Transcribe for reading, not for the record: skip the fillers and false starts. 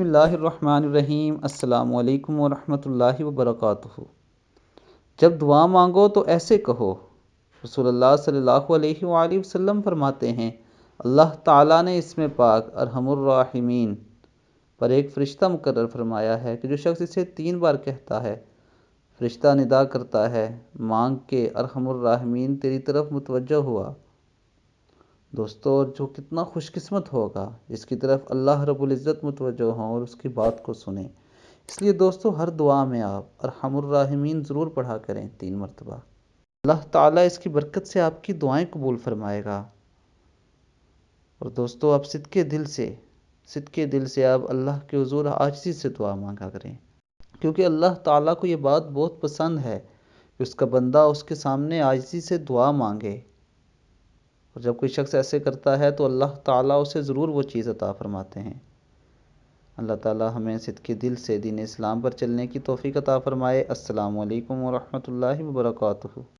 بسم اللہ الرحمن الرحیم۔ السلام علیکم ورحمۃ اللہ وبرکاتہ۔ جب دعا مانگو تو ایسے کہو۔ رسول اللہ صلی اللہ علیہ وآلہ وسلم فرماتے ہیں، اللہ تعالیٰ نے اسم پاک ارحم الراحمین پر ایک فرشتہ مقرر فرمایا ہے کہ جو شخص اسے 3 بار کہتا ہے، فرشتہ ندا کرتا ہے، مانگ کے ارحم الراحمین تیری طرف متوجہ ہوا۔ دوستو، جو کتنا خوش قسمت ہوگا جس کی طرف اللہ رب العزت متوجہ ہوں اور اس کی بات کو سنیں۔ اس لیے دوستو، ہر دعا میں آپ ارحم الراحمین ضرور پڑھا کریں 3 مرتبہ۔ اللہ تعالیٰ اس کی برکت سے آپ کی دعائیں قبول فرمائے گا۔ اور دوستو، آپ صدقے دل سے آپ اللہ کے حضور عاجزی سے دعا مانگا کریں، کیونکہ اللہ تعالیٰ کو یہ بات بہت پسند ہے کہ اس کا بندہ اس کے سامنے عاجزی سے دعا مانگے۔ اور جب کوئی شخص ایسے کرتا ہے تو اللہ تعالیٰ اسے ضرور وہ چیز عطا فرماتے ہیں۔ اللہ تعالیٰ ہمیں صدقے دل سے دین اسلام پر چلنے کی توفیق عطا فرمائے۔ السلام علیکم ورحمۃ اللہ وبرکاتہ۔